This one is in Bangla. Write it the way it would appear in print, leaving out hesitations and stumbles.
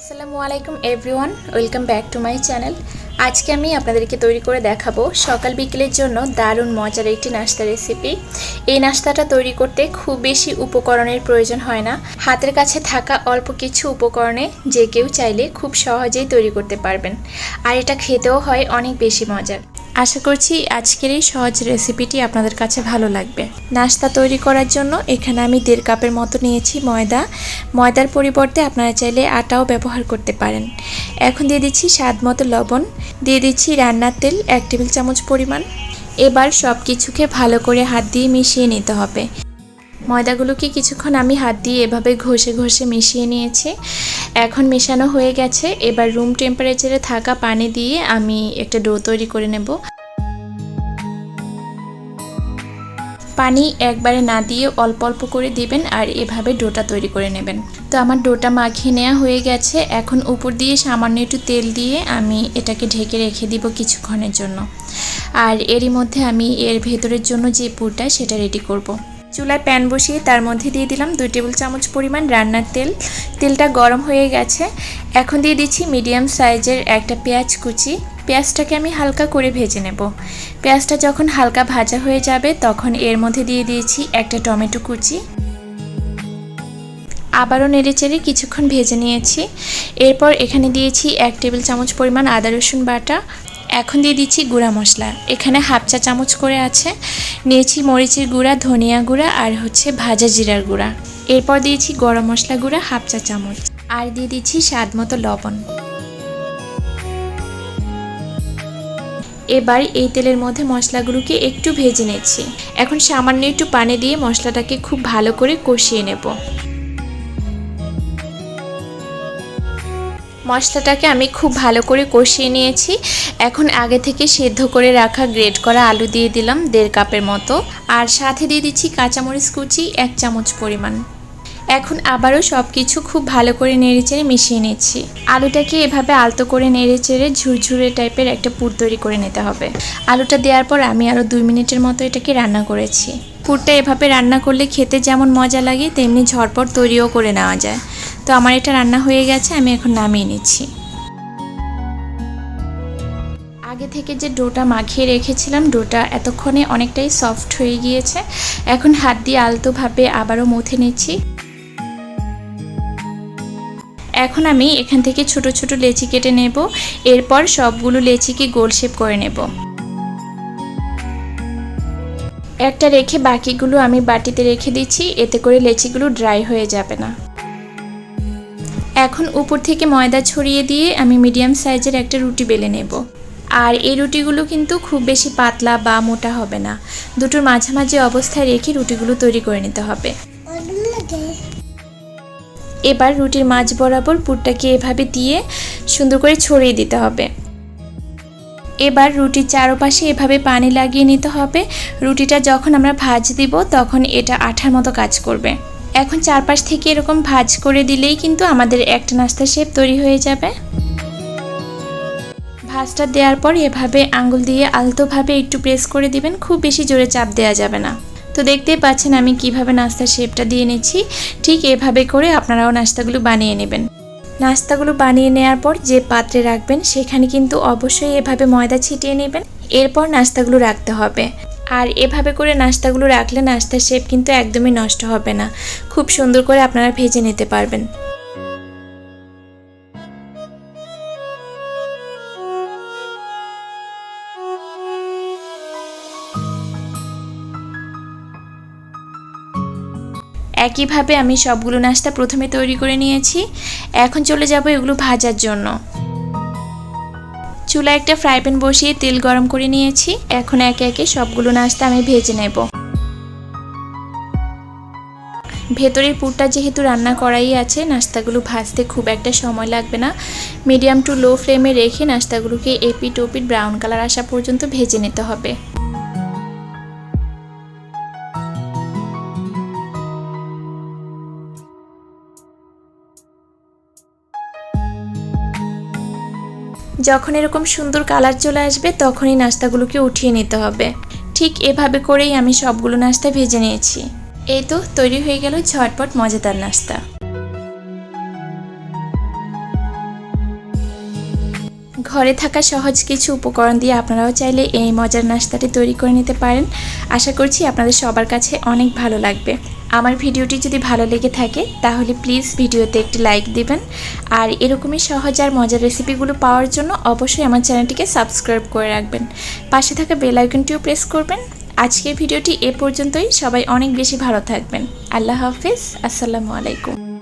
আসসালামু আলাইকুম everyone, welcome back to my channel. আজকে আমি আপনাদেরকে তৈরি করে দেখাবো সকাল বিকেলের জন্য দারুণ মজার একটি নাস্তা রেসিপি। এই নাস্তাটা তৈরি করতে খুব বেশি উপকরণের প্রয়োজন হয় না। হাতের কাছে থাকা অল্প কিছু উপকরণে যে কেউ চাইলে খুব সহজেই তৈরি করতে পারবেন, আর এটা খেতেও হয় অনেক বেশি মজার। আশা করছি আজকের এই সহজ রেসিপিটি আপনাদের কাছে ভালো লাগবে। নাস্তা তৈরি করার জন্য এখানে আমি 1.5 কাপের মতো নিয়েছি ময়দার পরিবর্তে আপনারা চাইলে আটাও ব্যবহার করতে পারেন। এখন দিয়ে দিচ্ছি স্বাদ মতো লবণ, দিয়ে দিচ্ছি রান্নার তেল 1 টেবিল চামচ পরিমাণ। এবার সব কিছুকে ভালো করে হাত দিয়ে মিশিয়ে নিতে হবে। ময়দাগুলোকে কিছুক্ষণ আমি হাত দিয়ে এভাবে ঘষে ঘষে মিশিয়ে নিয়েছি। এখন মেশানো হয়ে গেছে। এবার রুম টেম্পারেচারে থাকা পানি দিয়ে আমি একটা ডো তৈরি করে নেব। পানি একবারে না দিয়ে অল্প অল্প করে দিবেন আর এভাবে ডোটা তৈরি করে নেবেন। তো আমার ডোটা মাখিয়ে নেওয়া হয়ে গেছে। এখন উপর দিয়ে সামান্য একটু তেল দিয়ে আমি এটাকে ঢেকে রেখে দিব কিছুক্ষণের জন্য। আর এরই মধ্যে আমি এর ভেতরের জন্য যে পুরটা সেটা রেডি করব। চুলায় প্যান বসিয়ে তার মধ্যে দিয়ে দিলাম 2 টেবিল চামচ পরিমাণ রান্নার তেল। তেলটা গরম হয়ে গেছে। এখন দিয়ে দিচ্ছি মিডিয়াম সাইজের একটা পেঁয়াজ কুচি। পেঁয়াজটাকে আমি হালকা করে ভেজে নেব। পেঁয়াজটা যখন হালকা ভাজা হয়ে যাবে তখন এর মধ্যে দিয়ে দিয়েছি একটা টমেটো কুচি। আবারও নেড়েচেড়ে কিছুক্ষণ ভেজে নিয়েছি। এরপর এখানে দিয়েছি 1 টেবিল চামচ পরিমাণ আদা রসুন বাটা। এখন দিয়ে দিচ্ছি গুঁড়া মশলা, এখানে 1/2 চা চামচ করে আছে। নিয়েছি মরিচের গুঁড়া, ধনিয়া গুঁড়া আর ভাজা জিরার গুঁড়া। এরপর দিয়েছি গরম মশলা গুঁড়া 1/2 চা চামচ আর দিয়ে দিচ্ছি স্বাদ মতো লবণ। এবার এই তেলের মধ্যে মশলাগুলোকে একটু ভেজে নিচ্ছি। এখন সামান্য একটু পানি দিয়ে মশলাটাকে খুব ভালো করে কষিয়ে নেব। মশলাটাকে আমি খুব ভালো করে কষিয়ে নিয়েছি। এখন আগে থেকে সেদ্ধ করে রাখা গ্রেট করা আলু দিয়ে দিলাম 1.5 কাপের মতো, আর সাথে দিয়ে দিচ্ছি কাঁচামরিচ কুচি 1 চামচ পরিমাণ। এখন আবারও সব কিছু খুব ভালো করে নেড়েচেড়ে মিশিয়ে নিচ্ছি। আলুটাকে এভাবে আলতো করে নেড়েচেড়ে ঝুরঝুরে টাইপের একটা পুর তৈরি করে নিতে হবে। আলুটা দেওয়ার পর আমি আরও 2 মিনিটের মতো এটাকে রান্না করেছি। পুরটা এভাবে রান্না করলে খেতে যেমন মজা লাগে তেমনি ঝটপট তৈরিও করে নেওয়া যায়। তো আমার এটা রান্না হয়ে গেছে, আমি এখন নামিয়ে নিচ্ছি। আগে থেকে যে ডোটা মাখিয়ে রেখেছিলাম, ডোটা এতক্ষণে অনেকটাই সফট হয়ে গিয়েছে। এখন হাত দিয়ে আলতোভাবে আবারও মথে নিচ্ছি। এখন আমি এখান থেকে ছোট ছোট লেচি কেটে নেব। এরপর সবগুলো লেচিকে গোল শেপ করে নেব। একটা রেখে বাকিগুলো আমি বাটিতে রেখে দিচ্ছি, এতে করে লেচিগুলো ড্রাই হয়ে যাবে না। এখন উপর থেকে ময়দা ছড়িয়ে দিয়ে আমি মিডিয়াম সাইজের একটা রুটি বেলে নেব। আর এই রুটিগুলো কিন্তু খুব বেশি পাতলা বা মোটা হবে না, দুটোর মাঝামাঝি অবস্থায় রেখে রুটিগুলো তৈরি করে নিতে হবে। এবার রুটির মাঝ বরাবর পুরটাকে এভাবে দিয়ে সুন্দর করে ছড়িয়ে দিতে হবে। এবার রুটির চারপাশে এভাবে পানি লাগিয়ে নিতে হবে। রুটিটা যখন আমরা ভাঁজ দিব তখন এটা আঠার মতো কাজ করবে। এখন চারপাশ থেকে এরকম ভাঁজ করে দিলেই কিন্তু আমাদের একটা নাস্তা শেপ তৈরি হয়ে যাবে। ভাঁজটা দেওয়ার পর এভাবে আঙ্গুল দিয়ে আলতোভাবে একটু প্রেস করে দিবেন, খুব বেশি জোরে চাপ দেওয়া যাবে না। তো দেখতেই পাচ্ছেন আমি কিভাবে নাস্তার শেপটা দিয়ে নিচ্ছি। ঠিক এভাবে করে আপনারাও নাস্তাগুলো বানিয়ে নেবেন। নাস্তাগুলো বানিয়ে নেওয়ার পর যে পাত্রে রাখবেন সেখানে কিন্তু অবশ্যই এভাবে ময়দা ছিটিয়ে নেবেন। এরপর নাস্তাগুলো রাখতে হবে। আর এভাবে করে নাস্তাগুলো রাখলে নাস্তার শেপ কিন্তু একদমই নষ্ট হবে না, খুব সুন্দর করে আপনারা ভেজে নিতে পারবেন। একইভাবে আমি সবগুলো নাস্তা প্রথমে তৈরি করে নিয়েছি। এখন চলে যাব এগুলো ভাজার জন্য। চুলায় একটা ফ্রাই প্যান বসিয়ে তেল গরম করে নিয়েছি। এখন একে একে সবগুলো নাস্তা আমি ভেজে নেব। ভেতরের পুরটা যেহেতু রান্না করাই আছে, নাস্তাগুলো ভাজতে খুব একটা সময় লাগবে না। মিডিয়াম টু লো ফ্লেমে রেখে নাস্তাগুলোকে এপিট ওপিট ব্রাউন কালার আসা পর্যন্ত ভেজে নিতে হবে। যখন এরকম সুন্দর কালার চলে আসবে তখনই নাস্তাগুলোকে উঠিয়ে নিতে হবে। ঠিক এভাবে করেই আমি সবগুলো নাস্তা ভেজে নিয়েছি। এই তো তৈরি হয়ে গেল ঝটপট মজাদার নাস্তা। ঘরে থাকা সহজ কিছু উপকরণ দিয়ে আপনারাও চাইলে এই মজার নাস্তাটি তৈরি করে নিতে পারেন। আশা করছি আপনাদের সবার কাছে অনেক ভালো লাগবে। আমার ভিডিওটি যদি ভালো লেগে থাকে তাহলে প্লিজ ভিডিওতে একটি লাইক দিবেন, আর এরকমই সহজ আর মজার রেসিপিগুলো পাওয়ার জন্য অবশ্যই আমার চ্যানেলটিকে সাবস্ক্রাইব করে রাখবেন। পাশে থাকা বেল আইকনটিও প্রেস করবেন। আজকের ভিডিওটি এ পর্যন্তই। সবাই অনেক বেশি ভালো থাকবেন। আল্লাহ হাফেজ। আসসালামু আলাইকুম।